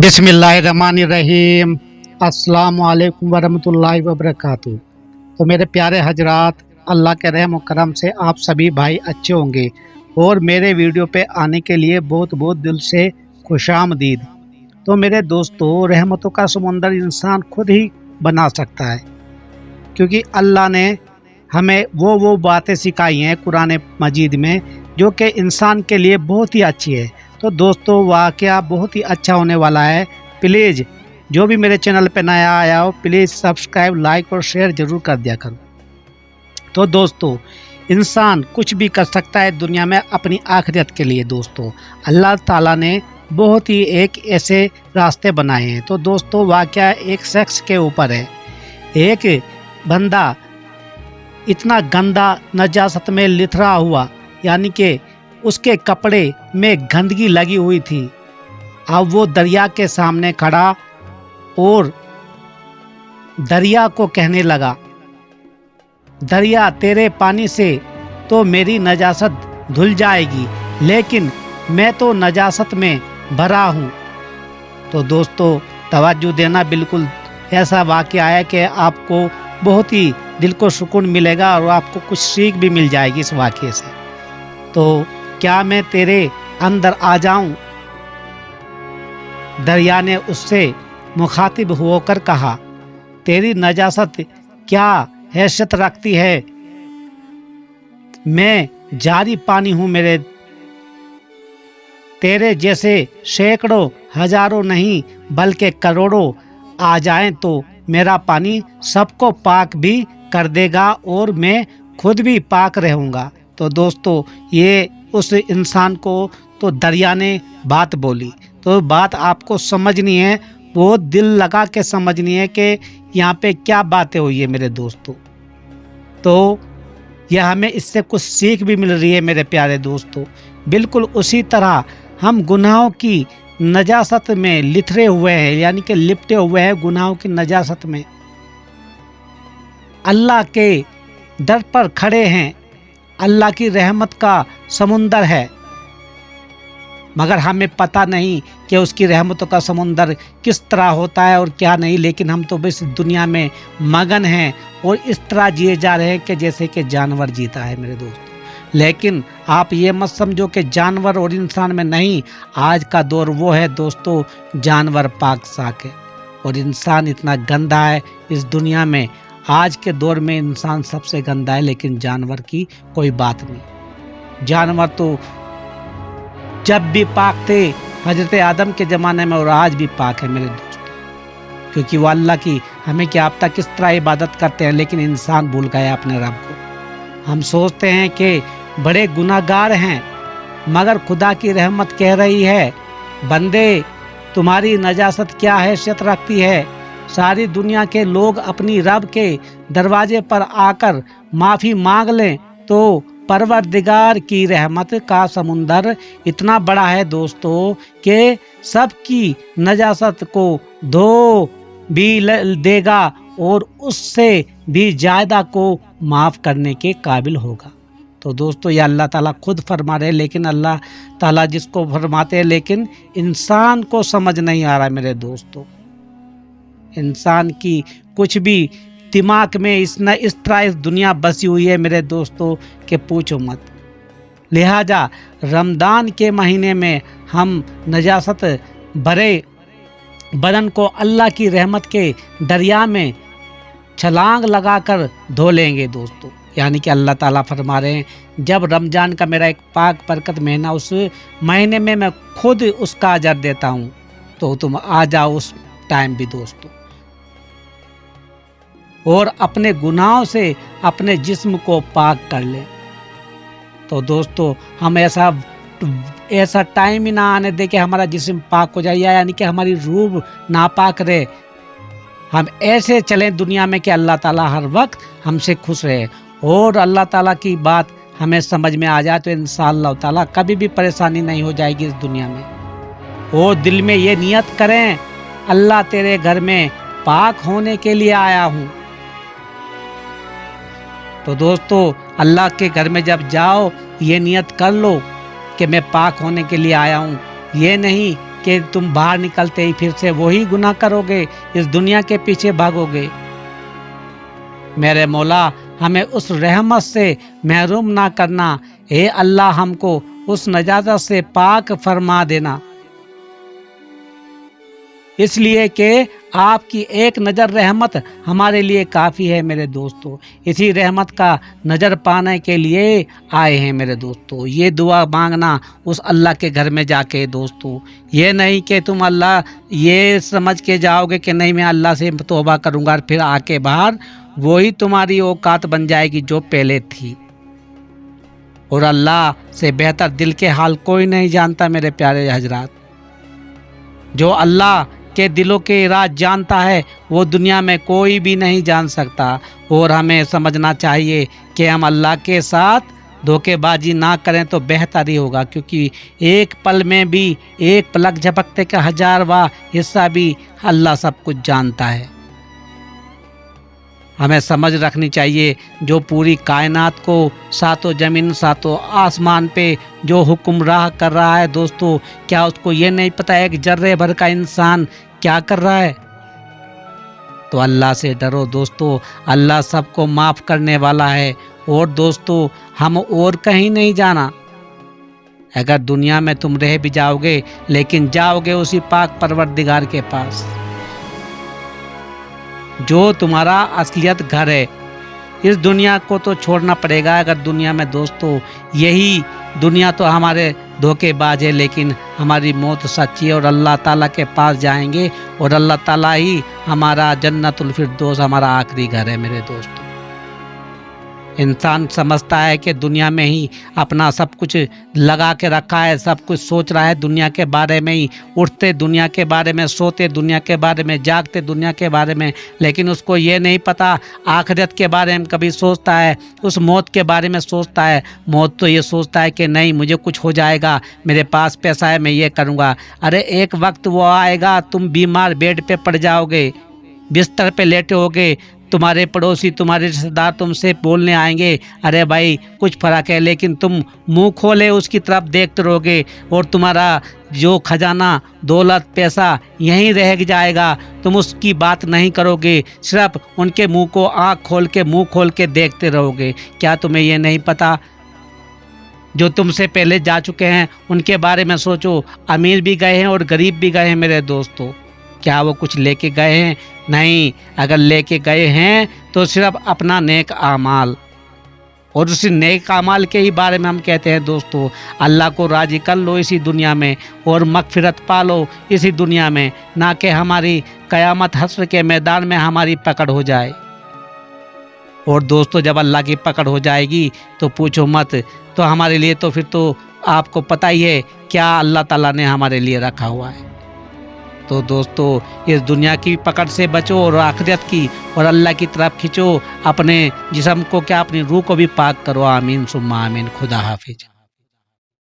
बिस्मिल्लाहिर्रहमानिर्रहीम। अस्सलाम वालेकुम वरहमतुल्लाहि वबरकातुहू। तो मेरे प्यारे हजरात, अल्लाह के रहम और करम से आप सभी भाई अच्छे होंगे और मेरे वीडियो पे आने के लिए बहुत बहुत दिल से खुशामदीद। तो मेरे दोस्तों, रहमतों का समुंदर इंसान खुद ही बना सकता है, क्योंकि अल्लाह ने हमें वो बातें सिखाई हैं कुरान मजीद में जो कि इंसान के लिए बहुत ही अच्छी है। तो दोस्तों, वाक़या बहुत ही अच्छा होने वाला है। प्लीज़ जो भी मेरे चैनल पे नया आया हो, प्लीज़ सब्सक्राइब, लाइक और शेयर ज़रूर कर दिया करो। तो दोस्तों, इंसान कुछ भी कर सकता है दुनिया में अपनी आखिरत के लिए। दोस्तों, अल्लाह ताला ने बहुत ही एक ऐसे रास्ते बनाए हैं। तो दोस्तों, वाक़या एक शख्स के ऊपर है। एक बंदा इतना गंदा नजासत में लिथरा हुआ, यानी कि उसके कपड़े में गंदगी लगी हुई थी। अब वो दरिया के सामने खड़ा और दरिया को कहने लगा, दरिया, तेरे पानी से तो मेरी नजासत धुल जाएगी, लेकिन मैं तो नजासत में भरा हूँ। तो दोस्तों, तवज्जो देना, बिल्कुल ऐसा वाक़या है कि आपको बहुत ही दिल को सुकून मिलेगा और आपको कुछ सीख भी मिल जाएगी इस वाक़ये से। तो क्या मैं तेरे अंदर आ जाऊं? दरिया ने उससे मुखातिब होकर कहा, तेरी नजासत क्या हैसियत रखती है? मैं जारी पानी हूं। तेरे जैसे सैकड़ों हजारों नहीं बल्कि करोड़ों आ जाएं तो मेरा पानी सबको पाक भी कर देगा और मैं खुद भी पाक रहूँगा। तो दोस्तों, ये उस इंसान को तो दरिया ने बात बोली, तो बात आपको समझनी है, वो दिल लगा के समझनी है कि यहाँ पे क्या बातें हुई है मेरे दोस्तों। तो यह हमें इससे कुछ सीख भी मिल रही है मेरे प्यारे दोस्तों। बिल्कुल उसी तरह हम गुनाहों की नजासत में लिथरे हुए हैं, यानी कि लिपटे हुए हैं गुनाहों की नजासत में। अल्लाह के दर पर खड़े हैं, अल्लाह की रहमत का समुंदर है, मगर हमें पता नहीं कि उसकी रहमतों का समुंदर किस तरह होता है और क्या नहीं। लेकिन हम तो बस दुनिया में मगन हैं और इस तरह जिए जा रहे हैं कि जैसे कि जानवर जीता है मेरे दोस्तों। लेकिन आप ये मत समझो कि जानवर और इंसान में नहीं, आज का दौर वो है दोस्तों, जानवर पाक साक है और इंसान इतना गंदा है इस दुनिया में। आज के दौर में इंसान सबसे गंदा है, लेकिन जानवर की कोई बात नहीं। जानवर तो जब भी पाक थे हजरत आदम के ज़माने में और आज भी पाक है मेरे दोस्तों, क्योंकि वो अल्लाह की हमें क्या अब तक किस तरह इबादत करते हैं, लेकिन इंसान भूल गया अपने रब को। हम सोचते हैं कि बड़े गुनाहगार हैं, मगर खुदा की रहमत कह रही है, बंदे, तुम्हारी नजासत क्या हैसियत रखती है? सारी दुनिया के लोग अपनी रब के दरवाजे पर आकर माफ़ी मांग लें तो परवरदिगार की रहमत का समुंदर इतना बड़ा है दोस्तों कि सबकी नजासत को धो भी देगा और उससे भी ज़्यादा को माफ़ करने के काबिल होगा। तो दोस्तों, ये अल्लाह ताला खुद फरमा रहे, लेकिन अल्लाह ताला जिसको फरमाते हैं, लेकिन इंसान को समझ नहीं आ रहा मेरे दोस्तों। इंसान की कुछ भी दिमाग में इस तरह इस दुनिया बसी हुई है मेरे दोस्तों कि पूछो मत। लिहाजा रमज़ान के महीने में हम नजासत भरे बदन को अल्लाह की रहमत के दरिया में छलांग लगाकर धो लेंगे दोस्तों। यानी कि अल्लाह ताला फरमा रहे हैं, जब रमज़ान का मेरा एक पाक बरकत महीना, उस महीने में मैं खुद उसका अजर देता हूँ, तो तुम आ जाओ उस टाइम भी दोस्तों, और अपने गुनाहों से अपने जिस्म को पाक कर ले। तो दोस्तों, हम ऐसा टाइम ही ना आने दे कि हमारा जिस्म पाक हो जाए, यानी कि हमारी रूह नापाक रहे। हम ऐसे चलें दुनिया में कि अल्लाह ताला हर वक्त हमसे खुश रहे और अल्लाह ताला की बात हमें समझ में आ जाए, तो इंशाअल्लाह ताला कभी भी परेशानी नहीं हो जाएगी इस दुनिया में। और दिल में ये नियत करें, अल्लाह तेरे घर में पाक होने के लिए आया हूँ। तो दोस्तों, अल्लाह के घर में जब जाओ, ये नियत कर लो कि मैं पाक होने के लिए आया हूँ। ये नहीं کہ तुम बाहर निकलते ही फिर से वही गुनाह करोगे, इस दुनिया के पीछे भागोगे। मेरे मौला हमें उस रहमत से महरूम ना करना, हे अल्लाह हमको उस नजात से पाक फरमा देना, इसलिए कि आपकी एक नज़र रहमत हमारे लिए काफ़ी है मेरे दोस्तों। इसी रहमत का नज़र पाने के लिए आए हैं मेरे दोस्तों। ये दुआ मांगना उस अल्लाह के घर में जाके दोस्तों, ये नहीं कि तुम अल्लाह ये समझ के जाओगे कि नहीं मैं अल्लाह से तौबा करूँगा और फिर आके बाहर वही तुम्हारी औकात बन जाएगी जो पहले थी। और अल्लाह से बेहतर दिल के हाल कोई नहीं जानता मेरे प्यारे हजरात। जो अल्लाह के दिलों के राज जानता है वो दुनिया में कोई भी नहीं जान सकता। और हमें समझना चाहिए कि हम अल्लाह के साथ धोखेबाजी ना करें तो बेहतर ही होगा, क्योंकि एक पल में भी एक पलक झपकते का 1000वां हिस्सा भी अल्लाह सब कुछ जानता है। हमें समझ रखनी चाहिए जो पूरी कायनात को सातों ज़मीन सातों आसमान पे जो हुक्मराह कर रहा है दोस्तों, क्या उसको ये नहीं पता है कि जर्रे भर का इंसान क्या कर रहा है? तो अल्लाह से डरो दोस्तों, अल्लाह सबको माफ़ करने वाला है। और दोस्तों हम और कहीं नहीं जाना। अगर दुनिया में तुम रह भी जाओगे लेकिन जाओगे उसी पाक परवरदिगार के पास जो तुम्हारा असलियत घर है। इस दुनिया को तो छोड़ना पड़ेगा। अगर दुनिया में दोस्तों यही दुनिया तो हमारे धोखेबाज है, लेकिन हमारी मौत सच्ची है और अल्लाह ताला के पास जाएंगे और अल्लाह ताला ही हमारा जन्नतुल फिरदौस हमारा आखिरी घर है मेरे दोस्तों। इंसान समझता है कि दुनिया में ही अपना सब कुछ लगा के रखा है, सब कुछ सोच रहा है दुनिया के बारे में ही, उठते दुनिया के बारे में, सोते दुनिया के बारे में, जागते दुनिया के बारे में, लेकिन उसको ये नहीं पता आखिरत के बारे में कभी सोचता है, उस मौत के बारे में सोचता है। मौत तो ये सोचता है कि नहीं मुझे कुछ हो जाएगा, मेरे पास पैसा है मैं ये करूँगा। अरे एक वक्त वो आएगा तुम बीमार बेड पे पड़ जाओगे, बिस्तर पे लेटे होगे, तुम्हारे पड़ोसी तुम्हारे रिश्तेदार तुमसे बोलने आएंगे अरे भाई कुछ फ़र्क है, लेकिन तुम मुंह खोले उसकी तरफ देखते रहोगे और तुम्हारा जो खजाना दौलत पैसा यहीं रह जाएगा। तुम उसकी बात नहीं करोगे, सिर्फ उनके मुंह को आँख खोल के मुंह खोल के देखते रहोगे। क्या तुम्हें ये नहीं पता जो तुमसे पहले जा चुके हैं उनके बारे में सोचो। अमीर भी गए हैं और गरीब भी गए हैं मेरे दोस्तों। क्या वो कुछ लेके गए हैं? नहीं। अगर लेके गए हैं तो सिर्फ अपना नेक आमाल, और उसी नेक आमाल के ही बारे में हम कहते हैं दोस्तों अल्लाह को राजी कर लो इसी दुनिया में और मगफिरत पालो इसी दुनिया में, ना कि हमारी क़यामत हश्र के मैदान में हमारी पकड़ हो जाए। और दोस्तों जब अल्लाह की पकड़ हो जाएगी तो पूछो मत, तो हमारे लिए तो फिर तो आपको पता ही है क्या अल्लाह ताला ने हमारे लिए रखा हुआ है। तो दोस्तों इस दुनिया की पकड़ से बचो और आखिरत की और अल्लाह की तरफ खींचो अपने जिस्म को, क्या अपनी रूह को भी पाक करो। आमीन सुम्मा आमीन। खुदा हाफिज।